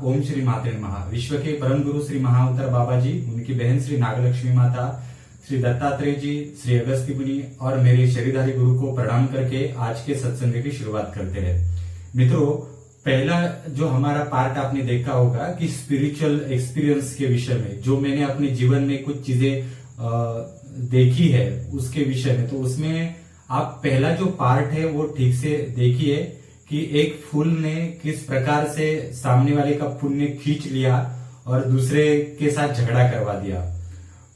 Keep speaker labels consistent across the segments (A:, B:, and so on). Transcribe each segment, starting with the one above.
A: ओम श्री माते नमः। विश्व के परम गुरु श्री महाअवतार बाबा जी, उनकी बहन श्री नागलक्ष्मी माता, श्री दत्तात्रेय जी, श्री अगस्त्य मुनि और मेरे शरीरधारी गुरु को प्रणाम करके आज के सत्संग की शुरुआत करते हैं। मित्रों, पहला जो हमारा पार्ट आपने देखा होगा कि स्पिरिचुअल एक्सपीरियंस के विषय में, जो मैंने अपने जीवन में कुछ चीजें देखी है उसके विषय में, तो उसमें आप पहला जो पार्ट है वो ठीक से देखिए कि एक फूल ने किस प्रकार से सामने वाले का पुण्य खींच लिया और दूसरे के साथ झगड़ा करवा दिया।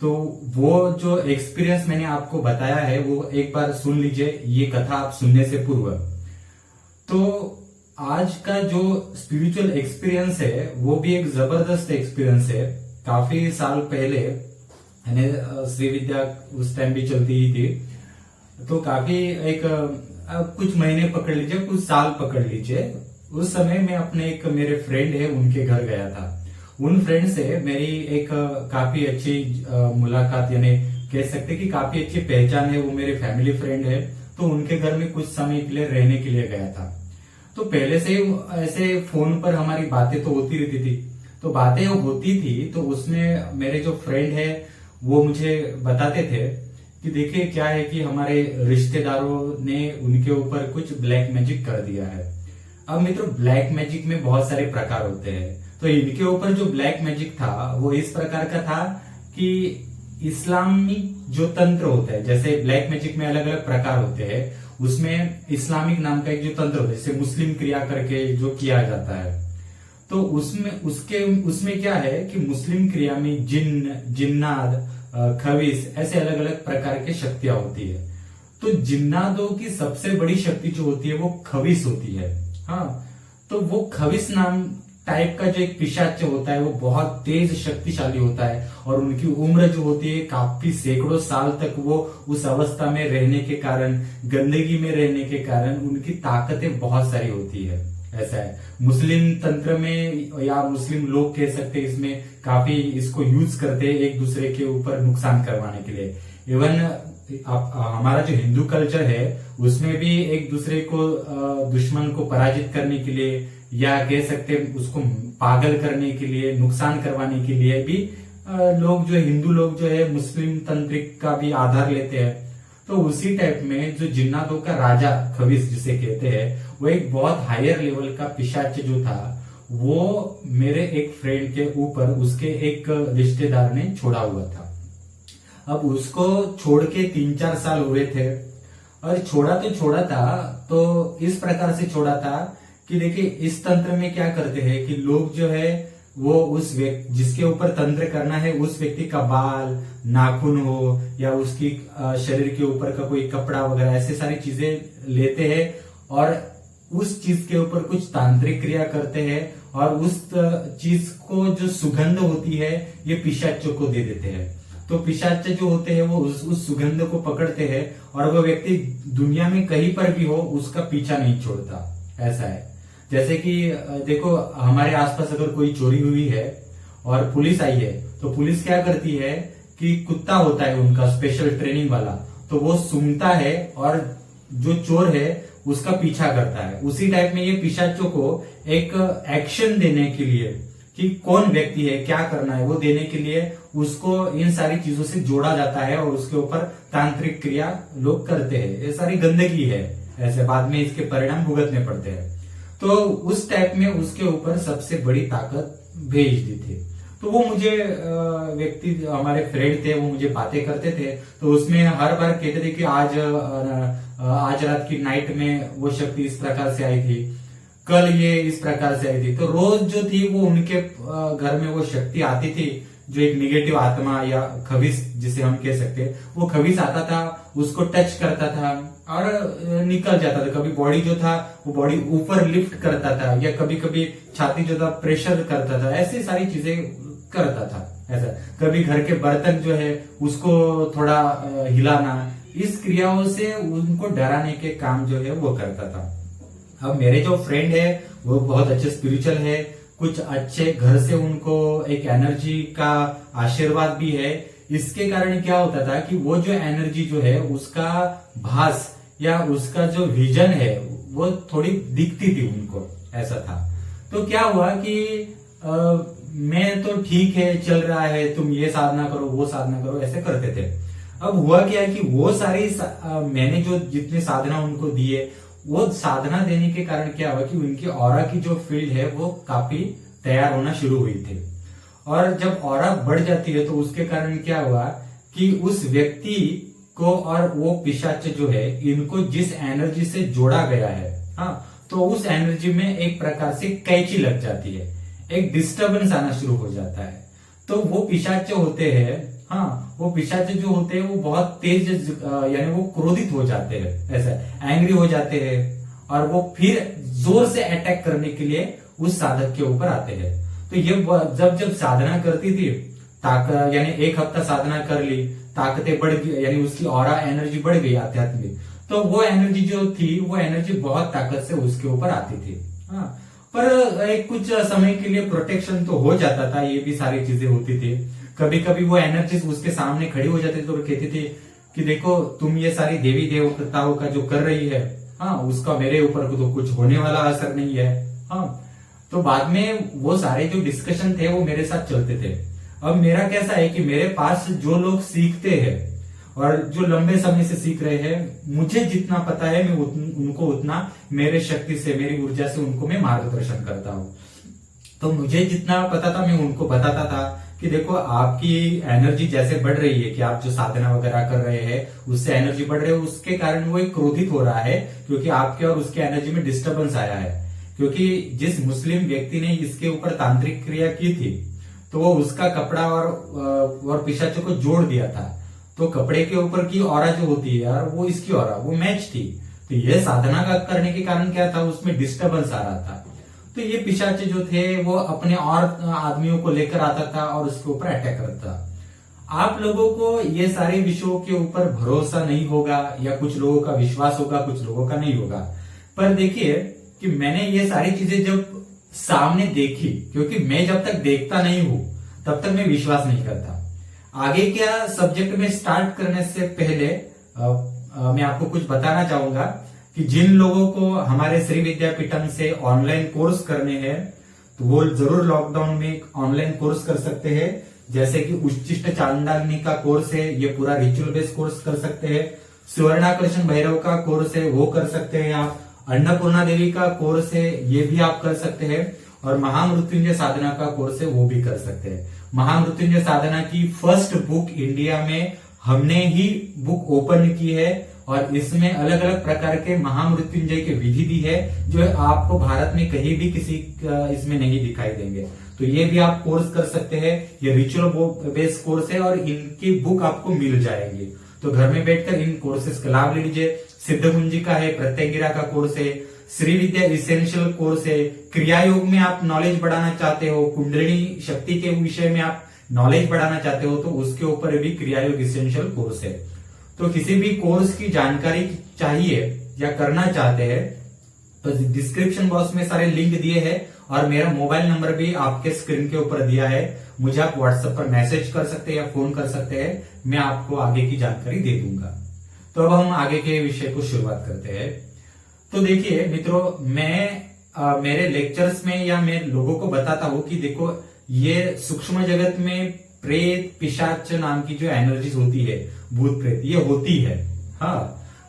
A: तो वो जो एक्सपीरियंस मैंने आपको बताया है वो एक बार सुन लीजिए, ये कथा आप सुनने से पूर्व। तो आज का जो स्पिरिचुअल एक्सपीरियंस है वो भी एक जबरदस्त एक्सपीरियंस है। काफी साल पहले यानी श्री विद्या उस टाइम भी चलती ही थी, तो काफी एक कुछ महीने पकड़ लीजिए, कुछ साल पकड़ लीजिए। उस समय मैं अपने एक मेरे फ्रेंड है उनके घर गया था। उन फ्रेंड से मेरी एक काफी अच्छी मुलाकात, यानी कह सकते कि काफी अच्छी पहचान है। वो मेरे फैमिली फ्रेंड है, तो उनके घर में कुछ समय के लिए रहने के लिए गया था। तो पहले से ऐसे फोन पर हमारी बातें तो होती रहती थी। तो बातें होती थी तो उसमें मेरे जो फ्रेंड है वो मुझे बताते थे कि देखिए क्या है कि हमारे रिश्तेदारों ने उनके ऊपर कुछ ब्लैक मैजिक कर दिया है। अब मित्रों, ब्लैक मैजिक में बहुत सारे प्रकार होते हैं। तो इनके ऊपर जो ब्लैक मैजिक था वो इस प्रकार का था कि इस्लामिक जो तंत्र होता है, जैसे ब्लैक मैजिक में अलग अलग प्रकार होते हैं, उसमें इस्लामिक नाम का एक जो तंत्र होता है, जैसे मुस्लिम क्रिया करके जो किया जाता है, तो उसमें क्या है कि मुस्लिम क्रिया में जिन्न, जिन्नात, खबीस, ऐसे अलग अलग प्रकार की शक्तियां होती है। तो जिन्नातों की सबसे बड़ी शक्ति जो होती है वो खबीस होती है। हाँ, तो वो खबीस नाम टाइप का जो एक पिशाच होता है वो बहुत तेज शक्तिशाली होता है, और उनकी उम्र जो होती है काफी सैकड़ों साल तक वो उस अवस्था में रहने के कारण, गंदगी में रहने के कारण उनकी ताकतें बहुत सारी होती है। ऐसा है मुस्लिम तंत्र में, या मुस्लिम लोग कह सकते हैं, इसमें काफी इसको यूज करते हैं एक दूसरे के ऊपर नुकसान करवाने के लिए। इवन हमारा जो हिंदू कल्चर है उसमें भी एक दूसरे को, दुश्मन को पराजित करने के लिए, या कह सकते हैं उसको पागल करने के लिए, नुकसान करवाने के लिए भी लोग जो हिंदू लोग जो है मुस्लिम तंत्रिक का भी आधार लेते हैं। तो उसी टाइप में जो जिन्नातों का राजा खबीस जिसे कहते हैं, वो एक बहुत हायर लेवल का पिशाच जो था वो मेरे एक फ्रेंड के ऊपर उसके एक रिश्तेदार ने छोड़ा हुआ था। अब उसको छोड़ के 3-4 साल हुए थे, और छोड़ा था तो इस प्रकार से छोड़ा था कि देखिए इस तंत्र में क्या करते हैं कि लोग जो है वो उस व्यक्ति जिसके ऊपर तंत्र करना है उस व्यक्ति का बाल, नाखून हो, या उसकी शरीर के ऊपर का कोई कपड़ा वगैरह, ऐसे सारी चीजें लेते हैं और उस चीज के ऊपर कुछ तांत्रिक क्रिया करते हैं, और उस चीज को जो सुगंध होती है ये पिशाचों को दे देते हैं। तो पिशाच जो होते हैं वो उस सुगंध को पकड़ते हैं, और वो व्यक्ति दुनिया में कहीं पर भी हो उसका पीछा नहीं छोड़ता। ऐसा है जैसे कि देखो, हमारे आसपास अगर कोई चोरी हुई है और पुलिस आई है, तो पुलिस क्या करती है कि कुत्ता होता है उनका स्पेशल ट्रेनिंग वाला, तो वो सूंघता है और जो चोर है उसका पीछा करता है। उसी टाइप में ये पिशाचों को एक एक्शन देने के लिए कि कौन व्यक्ति है, क्या करना है, वो देने के लिए उसको इन सारी चीजों से जोड़ा जाता है, और उसके ऊपर तांत्रिक क्रिया लोग करते हैं। ये सारी गंदगी है, ऐसे बाद में इसके परिणाम भुगतने पड़ते हैं। तो उस टाइप में उसके ऊपर सबसे बड़ी ताकत भेज दी थी। तो वो मुझे व्यक्ति, हमारे फ्रेंड थे, वो मुझे बातें करते थे, तो उसमें हर बार कहते थे कि आज रात की नाइट में वो शक्ति इस प्रकार से आई थी, कल ये इस प्रकार से आई थी। तो रोज जो थी वो उनके घर में वो शक्ति आती थी, जो एक निगेटिव आत्मा या खबीस जिसे हम कह सकते हैं, वो खबीस आता था, उसको टच करता था और निकल जाता था। कभी बॉडी जो था वो बॉडी ऊपर लिफ्ट करता था, या कभी कभी छाती जो था प्रेशर करता था, ऐसी सारी चीजें करता था। ऐसा कभी घर के बर्तन जो है उसको थोड़ा हिलाना, इस क्रियाओं से उनको डराने के काम जो है वो करता था। अब मेरे जो फ्रेंड है वो बहुत अच्छे स्पिरिचुअल है, कुछ अच्छे घर से उनको एक एनर्जी का आशीर्वाद भी है। इसके कारण क्या होता था कि वो जो एनर्जी जो है उसका भास या उसका जो विजन है वो थोड़ी दिखती थी उनको, ऐसा था। तो क्या हुआ कि मैं तो ठीक है, चल रहा है, तुम ये साधना करो, वो साधना करो, ऐसे करते थे। अब हुआ क्या है कि वो सारी मैंने जो जितनी साधना उनको दिए, वो साधना देने के कारण क्या हुआ कि उनकी ऑरा की जो फील्ड है वो काफी तैयार होना शुरू हुई थी। और जब ऑरा बढ़ जाती है तो उसके कारण क्या हुआ कि उस व्यक्ति को और वो पिशाच जो है, इनको जिस एनर्जी से जोड़ा गया है, हाँ, तो उस एनर्जी में एक प्रकार से कैंची लग जाती है, एक डिस्टरबेंस आना शुरू हो जाता है। तो वो पिशाच जो होते हैं, हाँ, वो पिशाच जो होते हैं वो बहुत तेज, यानी वो क्रोधित हो जाते हैं, ऐसा एंग्री हो जाते हैं, और वो फिर जोर से अटैक करने के लिए उस साधक के ऊपर आते हैं। तो ये जब जब साधना करती थी, ताकत यानी 1 हफ्ता साधना कर ली, ताकतें बढ़ गई, यानी उसकी ऑरा एनर्जी बढ़ गई आध्यात्मिक, तो वो एनर्जी जो थी, वो एनर्जी बहुत ताकत से उसके ऊपर आती थी। हाँ, पर एक कुछ समय के लिए प्रोटेक्शन तो हो जाता था, ये भी सारी चीजें होती थी। कभी कभी वो एनर्जी उसके सामने खड़ी हो जाती थी तो कहती थी कि देखो तुम ये सारी देवी देवताओं का जो कर रही है, हाँ, उसका मेरे ऊपर तो कुछ होने वाला असर नहीं है। हाँ, तो बाद में वो सारे जो डिस्कशन थे वो मेरे साथ चलते थे। अब मेरा कैसा है कि मेरे पास जो लोग सीखते हैं और जो लंबे समय से सीख रहे हैं, मुझे जितना पता है मैं उनको उतना मेरे शक्ति से, मेरी ऊर्जा से उनको मैं मार्गदर्शन करता हूँ। तो मुझे जितना पता था मैं उनको बताता था कि देखो आपकी एनर्जी जैसे बढ़ रही है, कि आप जो साधना वगैरह कर रहे हैं उससे एनर्जी बढ़ रही है, उसके कारण वो एक क्रोधित हो रहा है, क्योंकि आपके और उसके एनर्जी में डिस्टर्बेंस आया है। क्योंकि जिस मुस्लिम व्यक्ति ने इसके ऊपर तांत्रिक क्रिया की थी, तो वो उसका कपड़ा और पिशाचों को जोड़ दिया था। तो कपड़े के ऊपर की ऑरा जो होती है यार, वो इसकी ऑरा वो मैच थी। तो ये साधना का करने के कारण क्या था, उसमें डिस्टर्बेंस आ रहा था। तो ये पिशाच जो थे वो अपने और आदमियों को लेकर आता था और उसके ऊपर अटैक करता। आप लोगों को ये सारे विषयों के ऊपर भरोसा नहीं होगा, या कुछ लोगों का विश्वास होगा, कुछ लोगों का नहीं होगा। पर देखिए कि मैंने ये सारी चीजें जब सामने देखी, क्योंकि मैं जब तक देखता नहीं हूं तब तक मैं विश्वास नहीं करता। आगे क्या सब्जेक्ट में स्टार्ट करने से पहले मैं आपको कुछ बताना चाहूंगा कि जिन लोगों को हमारे श्री विद्यापीठम से ऑनलाइन कोर्स करने हैं, तो वो जरूर लॉकडाउन में ऑनलाइन कोर्स कर सकते हैं। जैसे कि उच्चिष्ट चांडाग्नि का कोर्स है, ये पूरा रिचुअल बेस्ड कोर्स कर सकते हैं। सुवर्णाकर्षण भैरव का कोर्स है, वो कर सकते हैं आप। अन्नपूर्णा देवी का कोर्स है, ये भी आप कर सकते हैं। और महामृत्युंजय साधना का कोर्स है, वो भी कर सकते हैं। महामृत्युंजय साधना की फर्स्ट बुक इंडिया में हमने ही बुक ओपन की है, और इसमें अलग अलग प्रकार के महामृत्युंजय के विधि भी है, जो आपको भारत में कहीं भी किसी इसमें नहीं दिखाई देंगे। तो ये भी आप कोर्स कर सकते हैं। ये रिचुअल बेस्ड कोर्स है और इनकी बुक आपको मिल जाएगी। तो घर में बैठकर इन कोर्सेज का लाभ ले लीजिए। सिद्ध कुंजी का है, प्रत्यंगिरा का कोर्स है, श्री विद्या इसेंशियल कोर्स है। क्रिया योग में आप नॉलेज बढ़ाना चाहते हो, कुंडलिनी शक्ति के विषय में आप नॉलेज बढ़ाना चाहते हो, तो उसके ऊपर भी क्रिया योग इसेंशियल कोर्स है। तो किसी भी कोर्स की जानकारी चाहिए या करना चाहते हैं तो डिस्क्रिप्शन बॉक्स में सारे लिंक दिए हैं, और मेरा मोबाइल नंबर भी आपके स्क्रीन के ऊपर दिया है। मुझे आप व्हाट्सएप पर मैसेज कर सकते हैं या फोन कर सकते हैं, मैं आपको आगे की जानकारी दे दूंगा। तो अब हम आगे के विषय को शुरुआत करते हैं। तो देखिए मित्रों, मैं मेरे लेक्चर्स में या मैं लोगों को बताता हूं कि देखो, ये सूक्ष्म जगत में प्रेत पिशाच नाम की जो एनर्जीज होती है, भूत प्रेत, ये होती है। हाँ,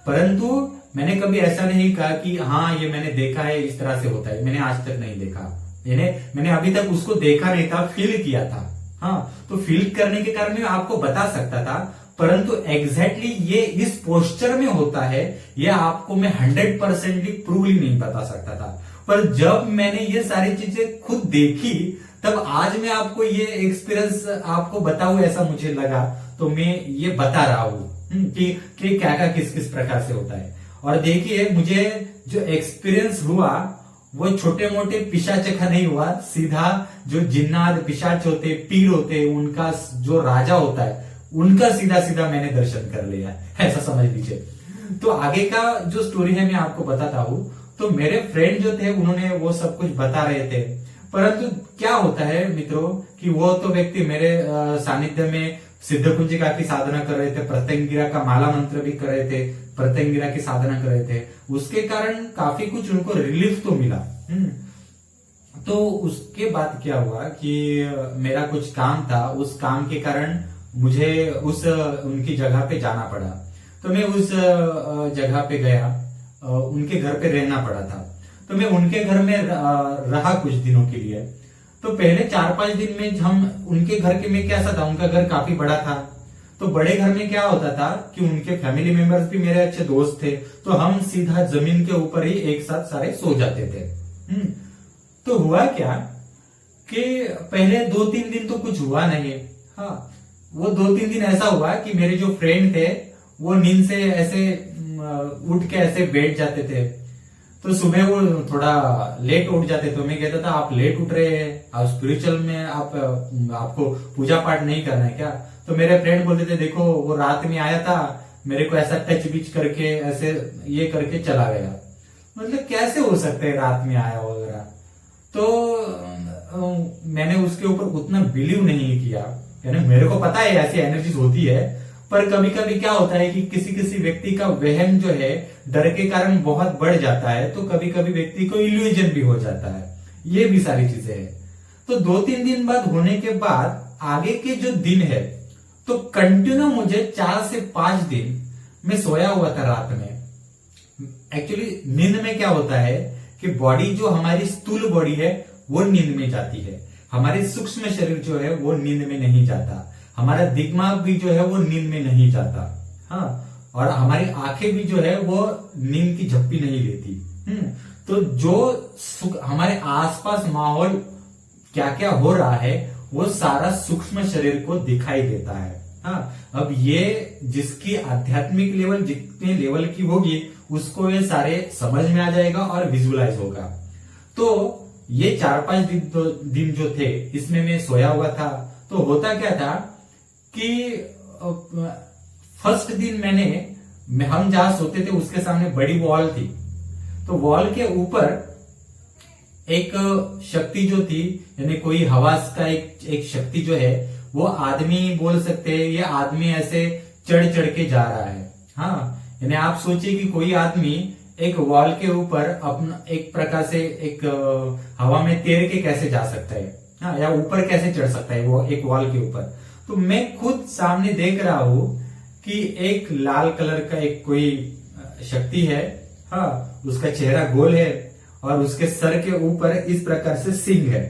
A: परंतु मैंने कभी ऐसा नहीं कहा कि हाँ ये मैंने देखा है, इस तरह से होता है। मैंने आज तक नहीं देखा, मैंने अभी तक उसको देखा नहीं था, फील किया था। हाँ, तो फील करने के कारण मैं आपको बता सकता था, परंतु एग्जैक्टली ये इस पोस्चर में होता है, ये आपको मैं 100% प्रूवली नहीं बता सकता था। पर जब मैंने ये सारी चीजें खुद देखी, तब आज मैं आपको ये एक्सपीरियंस आपको बताऊं, ऐसा मुझे लगा, तो मैं ये बता रहा हूं कि क्या क्या किस किस प्रकार से होता है। और देखिए, मुझे जो एक्सपीरियंस हुआ वो छोटे मोटे पिशाच का नहीं हुआ, सीधा जो जिन्नात पिशाच होते, पीर होते, उनका जो राजा होता है, उनका सीधा सीधा मैंने दर्शन कर लिया, ऐसा समझ लीजिए। तो आगे का जो स्टोरी है मैं आपको बताता हूं। तो मेरे फ्रेंड जो थे उन्होंने वो सब कुछ बता रहे थे, परंतु क्या होता है मित्रों कि वो तो व्यक्ति मेरे सानिध्य में सिद्ध कुंजिका की साधना कर रहे थे, प्रत्यंगिरा का माला मंत्र भी कर रहे थे, प्रत्यंगिरा की साधना कर रहे थे। उसके कारण काफी कुछ उनको रिलीफ तो मिला। तो उसके बाद क्या हुआ कि मेरा कुछ काम था, उस काम के कारण मुझे उस उनकी जगह पे जाना पड़ा। तो मैं उस जगह पे गया, उनके घर पे रहना पड़ा था। तो मैं उनके घर में रहा कुछ दिनों के लिए। तो पहले 4-5 दिन में हम उनके घर के में कैसा था, उनका घर काफी बड़ा था। तो बड़े घर में क्या होता था कि उनके फैमिली मेंबर्स भी मेरे अच्छे दोस्त थे, तो हम सीधा जमीन के ऊपर ही एक साथ सारे सो जाते थे। तो हुआ क्या कि पहले 2-3 दिन तो कुछ हुआ नहीं। हाँ, वो 2-3 दिन ऐसा हुआ कि मेरे जो फ्रेंड थे वो नींद से ऐसे उठ के ऐसे बैठ जाते थे। तो सुबह वो थोड़ा लेट उठ जाते, तो मैं कहता था आप लेट उठ रहे हैं, आप स्पिरिचुअल में आपको पूजा पाठ नहीं करना है क्या? तो मेरे फ्रेंड बोलते थे देखो वो रात में आया था, मेरे को ऐसा टच बिच करके ऐसे ये करके चला गया। मतलब कैसे हो सकता है रात में आया वगैरह। तो मैंने उसके ऊपर उतना बिलीव नहीं किया, यानी मेरे को पता है ऐसी एनर्जीज होती है, पर कभी कभी क्या होता है कि किसी किसी व्यक्ति का वहम जो है डर के कारण बहुत बढ़ जाता है, तो कभी कभी व्यक्ति को इल्यूजन भी हो जाता है। ये भी सारी चीजें है। तो 2-3 दिन बाद होने के बाद आगे के जो दिन है, तो कंटिन्यू मुझे 4 से 5 दिन मैं सोया हुआ था रात में। एक्चुअली नींद में क्या होता है कि बॉडी जो हमारी स्थूल बॉडी है वो नींद में जाती है, हमारी सूक्ष्म शरीर जो है वो नींद में नहीं जाता, हमारा दिमाग भी जो है वो नींद में नहीं जाता। हाँ, और हमारी आंखें भी जो है वो नींद की झप्पी नहीं लेती। तो जो हमारे आसपास माहौल क्या क्या हो रहा है वो सारा सूक्ष्म शरीर को दिखाई देता है। हाँ, अब ये जिसकी आध्यात्मिक लेवल जितने लेवल की होगी उसको ये सारे समझ में आ जाएगा और विजुअलाइज होगा। तो ये 4-5 दिन जो थे इसमें मैं सोया हुआ था। तो होता क्या था कि फर्स्ट दिन हम जहां सोते थे उसके सामने बड़ी वॉल थी। तो वॉल के ऊपर एक शक्ति जो थी, यानी कोई हवास का एक शक्ति जो है वो आदमी बोल सकते हैं, ये आदमी ऐसे चढ़ चढ़ के जा रहा है। हाँ, यानी आप सोचिए कि कोई आदमी एक वॉल के ऊपर अपना एक प्रकार से एक हवा में तैर के कैसे जा सकता है, हाँ, या ऊपर कैसे चढ़ सकता है वो एक वॉल के ऊपर। तो मैं खुद सामने देख रहा हूं कि एक लाल कलर का एक कोई शक्ति है। हाँ, उसका चेहरा गोल है और उसके सर के ऊपर इस प्रकार से सिंह है।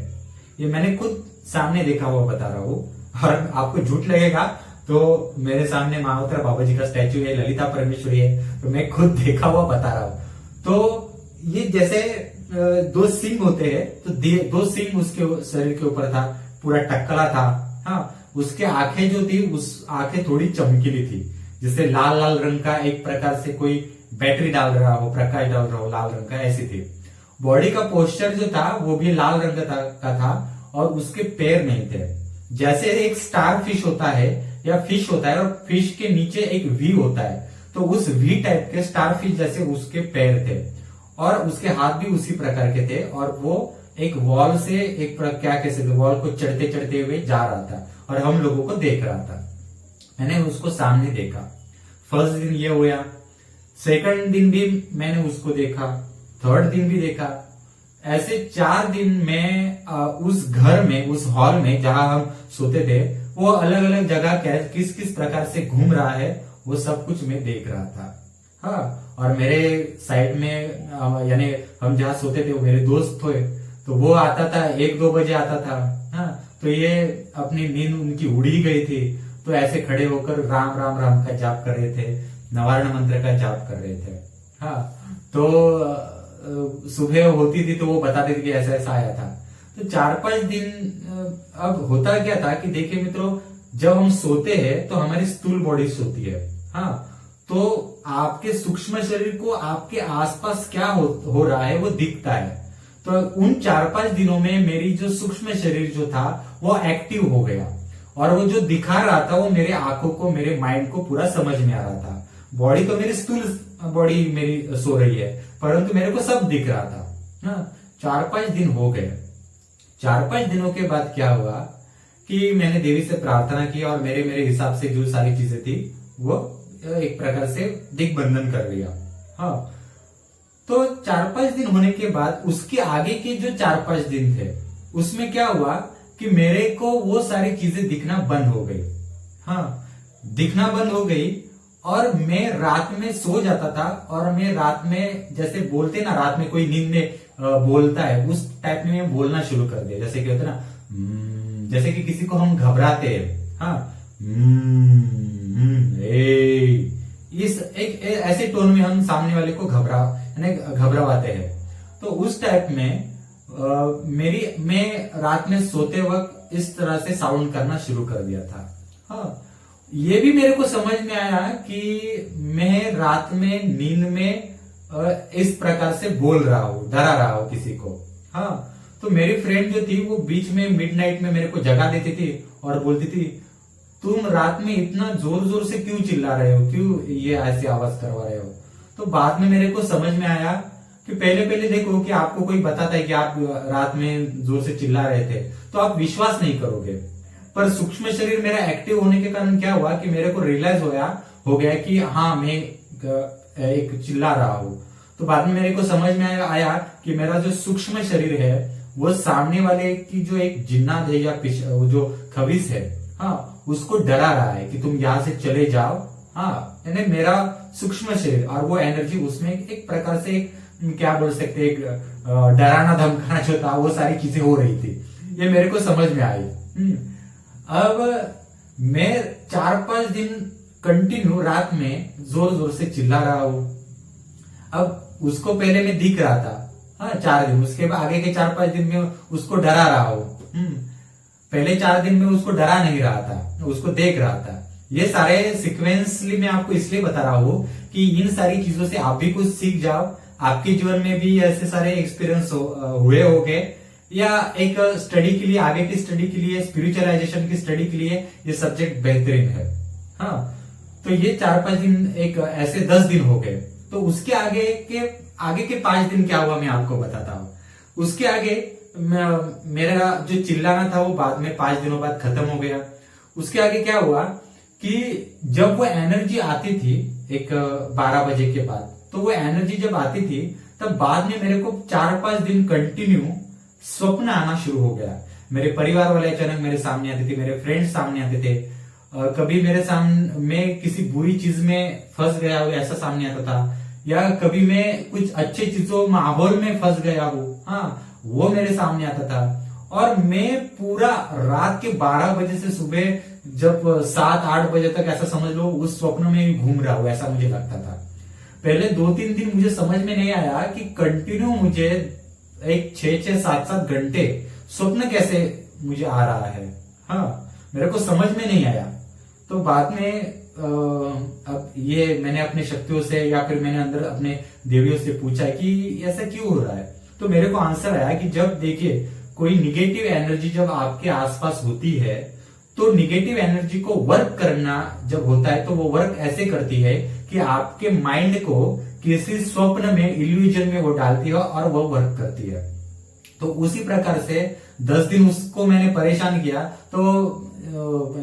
A: ये मैंने खुद सामने देखा हुआ बता रहा हूं। और आपको झूठ लगेगा तो मेरे सामने महावतार बाबा जी का स्टैचू है, ललिता परमेश्वरी है, तो मैं खुद देखा हुआ बता रहा हूं। तो ये जैसे 2 सिंह होते हैं, तो 2 सिंह उसके शरीर के ऊपर था, पूरा टक्कला था। हाँ, उसके आंखें जो थी उस आंखें थोड़ी चमकीली थी, जिससे लाल लाल रंग का एक प्रकार से कोई बैटरी डाल रहा हो, प्रकाश डाल रहा हो लाल रंग का, ऐसी थी। बॉडी का पोस्चर जो था वो भी लाल रंग का था और उसके पैर नहीं थे। जैसे एक स्टार फिश होता है या फिश होता है और फिश के नीचे एक वी होता है, तो उस वी टाइप के स्टार फिश जैसे उसके पैर थे और उसके हाथ भी उसी प्रकार के थे। और वो एक वॉल से एक क्या कह सकते वॉल को चढ़ते चढ़ते हुए जा रहा था और हम लोगों को देख रहा था। मैंने उसको सामने देखा। फर्स्ट दिन ये हुआ, सेकंड दिन भी मैंने उसको देखा, थर्ड दिन भी देखा। ऐसे 4 दिन में उस घर में, उस हॉल में जहां हम सोते थे, वो अलग अलग जगह किस किस प्रकार से घूम रहा है वो सब कुछ मैं देख रहा था। हाँ, और मेरे साइड में यानी हम जहां सोते थे वो मेरे दोस्त थे, तो वो आता था 1-2 बजे आता था। हाँ, तो ये अपनी नींद उनकी उड़ ही गई थी, तो ऐसे खड़े होकर राम राम राम का जाप कर रहे थे, नवारण मंत्र का जाप कर रहे थे। हाँ, तो सुबह होती थी तो वो बताते थे कि ऐसा ऐसा आया था। तो 4-5 दिन अब होता क्या था कि देखिए मित्रों, जब हम सोते हैं तो हमारी स्थूल बॉडी सोती है। हाँ, तो आपके सूक्ष्म शरीर को आपके आसपास क्या हो रहा है वो दिखता है। तो उन 4-5 दिनों में मेरी जो सूक्ष्म शरीर जो था वो एक्टिव हो गया और वो जो दिखा रहा था वो मेरे आंखों को, मेरे माइंड को पूरा समझ में आ रहा था। बॉडी तो मेरी स्थूल बॉडी मेरी सो रही है, परंतु मेरे को सब दिख रहा था। हाँ, 4-5 दिन हो गए। 4-5 दिनों के बाद क्या हुआ कि मैंने देवी से प्रार्थना की और मेरे हिसाब से जो सारी चीजें थी वो एक प्रकार से दिग्बंधन कर लिया। हाँ, तो 4-5 दिन होने के बाद उसके आगे के जो 4-5 दिन थे उसमें क्या हुआ कि मेरे को वो सारी चीजें दिखना बंद हो गई। हाँ, दिखना बंद हो गई और मैं रात में सो जाता था और मैं रात में जैसे बोलते ना, रात में कोई नींद में बोलता है उस टाइप में मैं बोलना शुरू कर दिया। जैसे कि होता ना, जैसे कि किसी को हम घबराते हैं, हाँ, इस एक ऐसे टोन में हम सामने वाले को घबरावाते हैं। तो उस टाइप में मैं रात में सोते वक्त इस तरह से साउंड करना शुरू कर दिया था। हाँ, ये भी मेरे को समझ में आया कि मैं रात में नींद में इस प्रकार से बोल रहा हूं, डरा रहा हूं किसी को। हाँ, तो मेरी फ्रेंड जो थी वो बीच में मिडनाइट में मेरे को जगा देती थी और बोलती थी, तुम रात में इतना जोर जोर से क्यों चिल्ला रहे हो, क्यों ये ऐसी आवाज करवा रहे हो। तो बाद में मेरे को समझ में आया कि पहले देखो कि आपको कोई बताता है कि आप रात में जोर से चिल्ला रहे थे तो आप विश्वास नहीं करोगे। पर सूक्ष्म शरीर मेरा एक्टिव होने के कारण क्या हुआ कि मेरे को रियलाइज हो गया कि हाँ, मैं एक चिल्ला रहा हूं। तो बाद में मेरे को समझ में आया कि मेरा जो सूक्ष्म शरीर है वो सामने वाले की जो एक जिन्नात है या जो खबीस है, हाँ, उसको डरा रहा है कि तुम यहां से चले जाओ। हाँ, यानी मेरा सूक्ष्म शरीर और वो एनर्जी उसमें एक प्रकार से क्या बोल सकते, एक डराना धमकाना जो था वो सारी चीजें हो रही थी। ये मेरे को समझ में आई। अब मैं 4-5 दिन कंटिन्यू रात में जोर जोर से चिल्ला रहा हूं। अब उसको पहले मैं दिख रहा था, हाँ, 4 दिन, उसके बाद आगे के 4-5 दिन में उसको डरा रहा हूं। पहले 4 दिन में उसको डरा नहीं रहा था, उसको देख रहा था। ये सारे सिक्वेंसली मैं आपको इसलिए बता रहा हूं कि इन सारी चीजों से आप भी कुछ सीख जाओ, आपके जीवन में भी ऐसे सारे एक्सपीरियंस हुए होंगे, या एक स्टडी के लिए, आगे की स्टडी के लिए, स्पिरिचुअलाइजेशन की स्टडी के लिए ये सब्जेक्ट बेहतरीन है। हाँ, तो ये 4-5 दिन, एक ऐसे 10 दिन हो गए। तो उसके आगे के 5 दिन क्या हुआ मैं आपको बताता हूँ। उसके आगे मेरा जो चिल्लाना था वो बाद में 5 दिनों बाद खत्म हो गया। उसके आगे क्या हुआ कि जब वो एनर्जी आती थी एक 12 बजे के बाद, तो वो एनर्जी जब आती थी तब बाद में मेरे को 4-5 दिन कंटिन्यू स्वप्न आना शुरू हो गया। मेरे परिवार वाले अचानक मेरे सामने आते थे, मेरे फ्रेंड्स सामने आते थे, कभी मेरे सामने मैं किसी बुरी चीज में फंस गया हूं ऐसा सामने आता था, या कभी मैं कुछ अच्छे चीजों माहौल में फंस गया हूं, हाँ, वो मेरे सामने आता था। और मैं पूरा रात के 12 बजे से सुबह जब 7-8 बजे तक ऐसा समझ लो उस स्वप्न में ही घूम रहा हूं, ऐसा मुझे लगता था। पहले 2-3 दिन मुझे समझ में नहीं आया कि कंटिन्यू मुझे एक 6-6, 7-7 घंटे स्वप्न कैसे मुझे आ रहा है। हाँ, मेरे को समझ में नहीं आया। तो बाद में अब ये मैंने अपने शक्तियों से या फिर मैंने अंदर अपने देवियों से पूछा कि ऐसा क्यों हो रहा है। तो मेरे को आंसर आया कि जब देखिए कोई निगेटिव एनर्जी जब आपके आसपास होती है तो निगेटिव एनर्जी को वर्क करना जब होता है तो वो वर्क ऐसे करती है कि आपके माइंड को किसी स्वप्न में, इल्यूजन में वो डालती है और वो वर्क करती है। तो उसी प्रकार से 10 दिन उसको मैंने परेशान किया, तो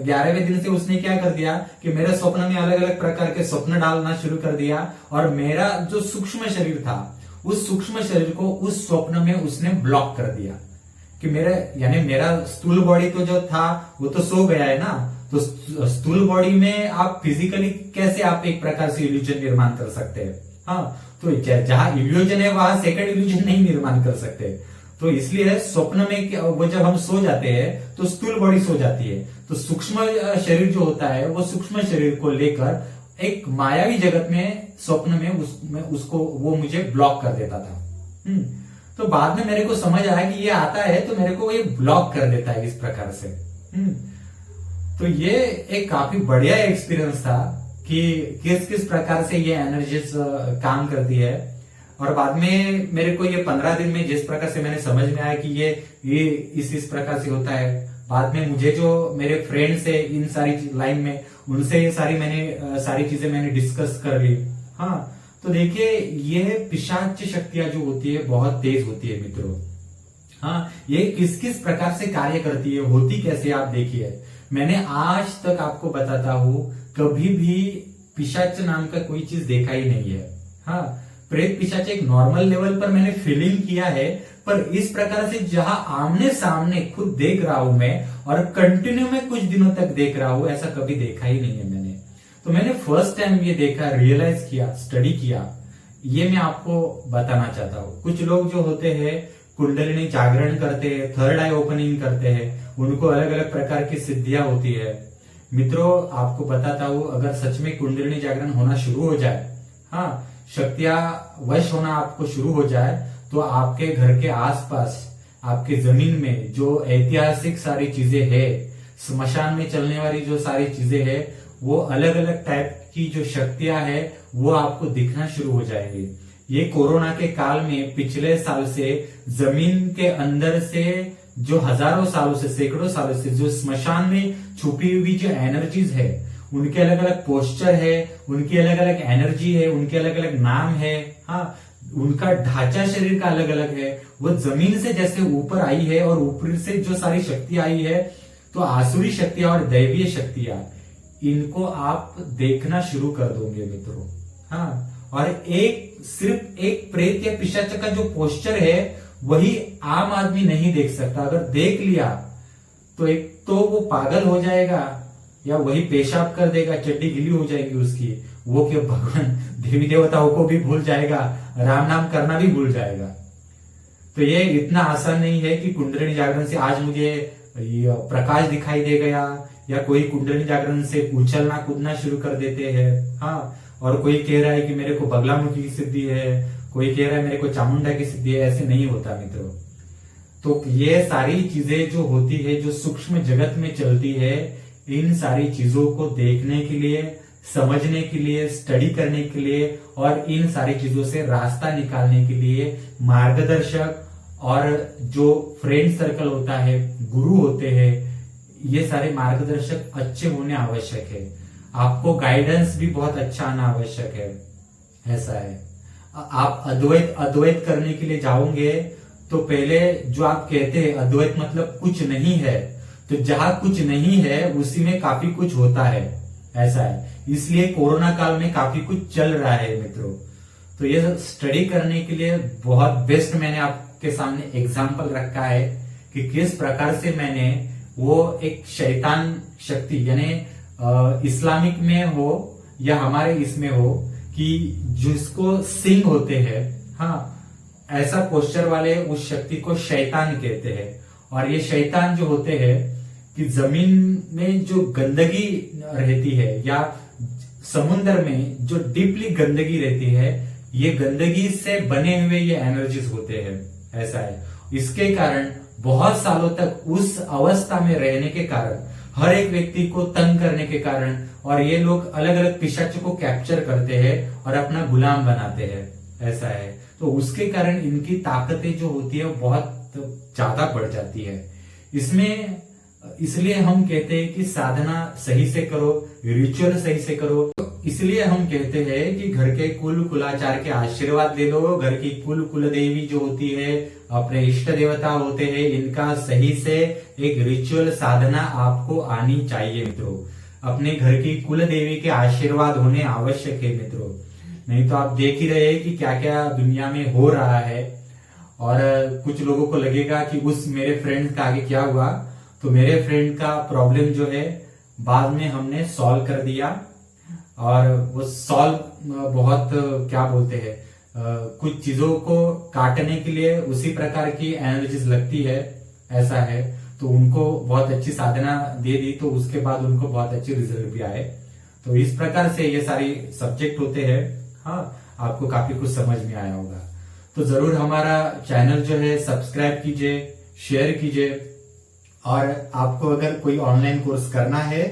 A: 11वें दिन से उसने क्या कर दिया कि मेरे स्वप्न में अलग अलग प्रकार के स्वप्न डालना शुरू कर दिया, और मेरा जो सूक्ष्म शरीर था उस सूक्ष्म शरीर को उस स्वप्न में उसने ब्लॉक कर दिया कि मेरा स्थूल बॉडी तो जो था वो तो सो गया है ना, तो स्थूल बॉडी में आप फिजिकली कैसे आप एक प्रकार से इल्यूजन निर्माण कर सकते हैं। हाँ, तो जहां इल्यूजन है वहां सेकंड इल्यूजन नहीं निर्माण कर सकते। तो इसलिए स्वप्न में वो जब हम सो जाते हैं तो स्थूल बॉडी सो जाती है, तो सूक्ष्म शरीर जो होता है वो सूक्ष्म शरीर को लेकर एक मायावी जगत में स्वप्न में उसको वो मुझे ब्लॉक कर देता था। तो बाद में मेरे को समझ आया कि ये आता है तो मेरे को ये ब्लॉक कर देता है इस प्रकार से। तो ये एक काफी बढ़िया एक्सपीरियंस था कि किस प्रकार से ये एनर्जीज काम करती है। और बाद में मेरे को ये 15 दिन में जिस प्रकार से मैंने समझ में आया कि ये इस प्रकार से होता है, बाद में मुझे जो मेरे फ्रेंड्स है इन सारी लाइन में उनसे ये सारी चीजें मैंने डिस्कस कर ली। हाँ, तो देखिए ये पिशाच शक्तियां जो होती है बहुत तेज होती है मित्रों। हाँ, ये किस प्रकार से कार्य करती है, होती कैसे, आप देखिए। मैंने आज तक आपको बताता हूं कभी भी पिशाच नाम का कोई चीज देखा ही नहीं है। हाँ, प्रेत पिशाच एक नॉर्मल लेवल पर मैंने फीलिंग किया है, पर इस प्रकार से जहां आमने सामने खुद देख रहा हूं मैं और कंटिन्यू में कुछ दिनों तक देख रहा हूं, ऐसा कभी देखा ही नहीं है मैंने। तो मैंने फर्स्ट टाइम ये देखा, रियलाइज किया, स्टडी किया, ये मैं आपको बताना चाहता हूं। कुछ लोग जो होते हैं कुंडलिनी जागरण करते हैं, थर्ड आई ओपनिंग करते हैं, उनको अलग अलग प्रकार की सिद्धियां होती है। मित्रों, आपको बताता हूं, अगर सच में कुंडलिनी जागरण होना शुरू हो जाए, हाँ, शक्तियां वश होना आपको शुरू हो जाए, तो आपके घर के आसपास, आपके जमीन में जो ऐतिहासिक सारी चीजें है, स्मशान में चलने वाली जो सारी चीजें है, वो अलग अलग टाइप की जो शक्तियां है वो आपको दिखना शुरू हो जाएंगी। ये कोरोना के काल में पिछले साल से जमीन के अंदर से जो हजारों सालों से, सैकड़ों सालों से जो स्मशान में छुपी हुई जो एनर्जीज है, उनके अलग अलग पोस्चर है, उनकी अलग अलग एनर्जी है, उनके अलग अलग नाम है, हाँ, उनका ढांचा शरीर का अलग अलग है, वो जमीन से जैसे ऊपर आई है और ऊपर से जो सारी शक्ति आई है, तो आसुरी शक्तियां और दैवीय शक्तियां, इनको आप देखना शुरू कर दोगे मित्रों। हाँ, और सिर्फ एक प्रेत या पिशाच का जो पोस्चर है वही आम आदमी नहीं देख सकता। अगर देख लिया तो एक तो वो पागल हो जाएगा या वही पेशाब कर देगा, चड्डी गीली हो जाएगी उसकी, वो क्या भगवान देवी देवताओं को भी भूल जाएगा, राम नाम करना भी भूल जाएगा। तो ये इतना आसान नहीं है कि कुंडलिनी जागरण से आज मुझे प्रकाश दिखाई दे गया, या कोई कुंडलिनी जागरण से उछलना कूदना शुरू कर देते हैं। हाँ, और कोई कह रहा है कि मेरे को बगलामुखी की सिद्धि है, कोई कह रहा है मेरे को चामुंडा की सिद्धि है, ऐसे नहीं होता मित्रों। तो ये सारी चीजें जो होती है, जो सूक्ष्म जगत में चलती है, इन सारी चीजों को देखने के लिए, समझने के लिए, स्टडी करने के लिए और इन सारी चीजों से रास्ता निकालने के लिए मार्गदर्शक और जो फ्रेंड सर्कल होता है, गुरु होते हैं, ये सारे मार्गदर्शक अच्छे होने आवश्यक है। आपको गाइडेंस भी बहुत अच्छा आना आवश्यक है। ऐसा है, आप अद्वैत करने के लिए जाओगे तो पहले जो आप कहते हैं अद्वैत मतलब कुछ नहीं है, तो जहां कुछ नहीं है उसी में काफी कुछ होता है। ऐसा है, इसलिए कोरोना काल में काफी कुछ चल रहा है मित्रों। तो ये स्टडी करने के लिए बहुत बेस्ट मैंने आपके सामने एग्जाम्पल रखा है कि किस प्रकार से मैंने वो एक शैतान शक्ति, यानी इस्लामिक में हो या हमारे इसमें हो, कि जिसको सिंह होते हैं, हाँ, ऐसा पोस्चर वाले उस शक्ति को शैतान कहते हैं। और ये शैतान जो होते हैं कि जमीन में जो गंदगी रहती है या समुद्र में जो डीपली गंदगी रहती है, ये गंदगी से बने हुए ये एनर्जीज होते हैं। ऐसा है, इसके कारण बहुत सालों तक उस अवस्था में रहने के कारण, हर एक व्यक्ति को तंग करने के कारण, और ये लोग अलग अलग पिशाचों को कैप्चर करते हैं और अपना गुलाम बनाते हैं। ऐसा है, तो उसके कारण इनकी ताकतें जो होती है वो बहुत ज्यादा बढ़ जाती है। इसलिए हम कहते हैं कि साधना सही से करो, रिचुअल सही से करो। इसलिए हम कहते हैं कि घर के कुल कुलाचार के आशीर्वाद ले लो। घर की कुल कुलदेवी जो होती है, अपने इष्ट देवता होते हैं, इनका सही से एक रिचुअल साधना आपको आनी चाहिए मित्रों। अपने घर की कुल देवी के आशीर्वाद होने आवश्यक है मित्रों। नहीं तो आप देख ही रहे हैं कि क्या क्या दुनिया में हो रहा है। और कुछ लोगों को लगेगा कि उस मेरे फ्रेंड का आगे क्या हुआ, तो मेरे फ्रेंड का प्रॉब्लम जो है बाद में हमने सॉल्व कर दिया। और वो सॉल्व बहुत क्या बोलते हैं, कुछ चीजों को काटने के लिए उसी प्रकार की एनर्जीज लगती है। ऐसा है, तो उनको बहुत अच्छी साधना दे दी, तो उसके बाद उनको बहुत अच्छे रिजल्ट भी आए। तो इस प्रकार से ये सारी सब्जेक्ट होते हैं। हाँ, आपको काफी कुछ समझ में आया होगा। तो जरूर हमारा चैनल जो है सब्सक्राइब कीजिए, शेयर कीजिए, और आपको अगर कोई ऑनलाइन कोर्स करना है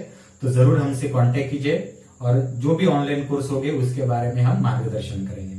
A: तो जरूर हमसे कांटेक्ट कीजिए, और जो भी ऑनलाइन कोर्स होंगे उसके बारे में हम मार्गदर्शन करेंगे।